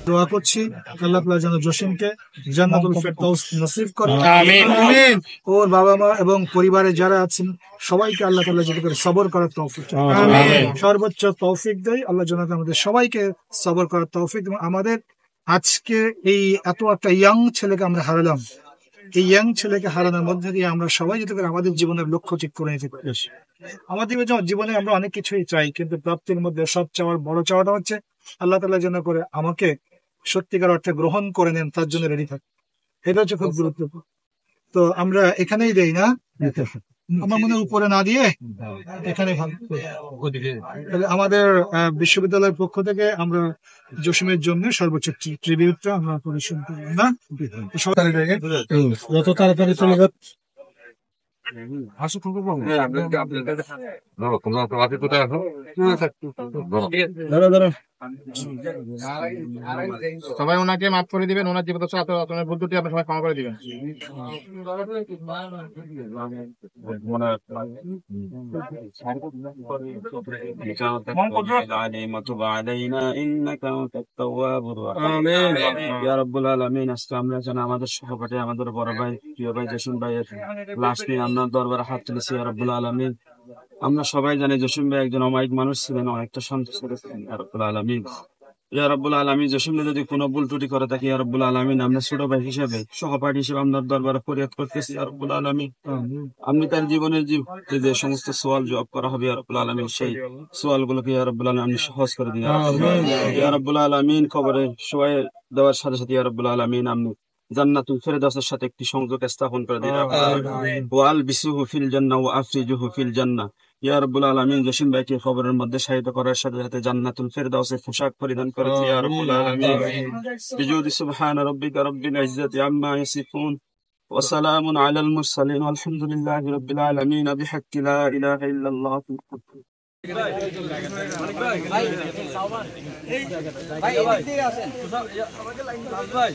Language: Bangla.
দোয়া করছি আল্লাহ তাআলা যেন জসিমকে জান্নাতুল ফেরদাউস নসিব করে। আমিন। ওর বাবা মা এবং পরিবারে যারা আছেন সবাইকে আল্লাহ তাআলা যাতে করে সবর করার তৌফিক দেয়। আমিন। সর্বোচ্চ তৌফিক দেয় আল্লাহ যেন আমাদের সবাইকে সবর করার তৌফিক এবং আমাদের আজকে এই এত একটা ইয়াং ছেলেকে আমরা হারালাম, এই ইয়াং ছেলেকে হারানোর মধ্যে দিয়ে আমরা সবাই যাতে করে আমাদের জীবনের লক্ষ্য ঠিক করে নিতে পারি। আমাদের জীবনে আমরা অনেক কিছুই চাই, কিন্তু প্রাপ্তির মধ্যে সব চাওয়ার বড় চাওয়াটা হচ্ছে আল্লাহ তাআলা যেন করে আমাকে সত্যিকার অর্থে গ্রহণ করে নেন, তার জন্য রেডি থাকে। এটা হচ্ছে খুব গুরুত্বপূর্ণ। তো আমরা এখানেই দেই না, আমার মনে হয় উপরে না দিয়ে এখানে ভালো। তাহলে আমাদের বিশ্ববিদ্যালয়ের পক্ষ থেকে আমরা জসিমের জন্য সর্বোচ্চ ট্রিবিউটটা আমরা পরিশোধ করি না, যত তাড়াতাড়ি চলে যাচ্ছে। সবাই ওনাকে মাফ করে দিবেন, ওনার জীবন আপনার ভুল ত্রুটি আপনি সবাই ক্ষমা করে দিবেন। আমাদের সহপাঠী আমাদের বড় ভাই প্রিয় ভাই জসিম ভাইয়ের লাশ নিয়ে আমরা দরবারে হাত তুলেছি ইয়া রাব্বুল আলামিন। আমরা সবাই জানি জসিম ভাই একজন অমায়িক মানুষ ছিলেন, অনেকটা সন্তুষ্ট ছিলেন ইয়া রাব্বুল আলামিন। ইয়া রাব্বুল আলামিন জসিম ভাই যদি কোনো ভুল ত্রুটি করে থাকি ইয়া রাব্বুল আলামিন, আমরা ছোট ভাই হিসেবে সহপাঠী হিসেবে আপনার দরবারে ফরিয়াদ করতেছি ইয়া রাব্বুল আলামিন। আপনি তার জীবনের যে সমস্ত সোয়াল জবাব করা হবে ইয়া রাব্বুল আলামিন, সেই সোয়ালগুলোকে ইয়া রাব্বুল আলামিন আপনি সহজ করে দিন ইয়া রাব্বুল আলামিন। কবরে শোয়া দেওয়ার সাথে সাথে ইয়া রাব্বুল আলামিন আপনি জান্নাতুল ফেরদাউসের সাথে একটি সংযোগ স্থাপন করে দিন। ওয়াল বিসুহু ফিল জান্নাহ ওয়া আফরিজুহু ফিল জান্নাহ। ইয়া রাব্বুল আলামিন জসিম ভাইকে কবরের মধ্যে শায়িত করার সাথে সাথে জান্নাতুল ফেরদাউসের পোশাক পরিধান করে দিন ইয়া রাব্বুল আলামিন। বিজুদি সুবহানা রাব্বিকা রাব্বিল ইজ্জাতি আম্মা ইয়াসিফুন ওয়া সালামুন আলাল মুরসালিন আলহামদুলিল্লাহি রাব্বিল আলামিন বিহাক্কি লা ইলাহা ইল্লাল্লাহ। ভাই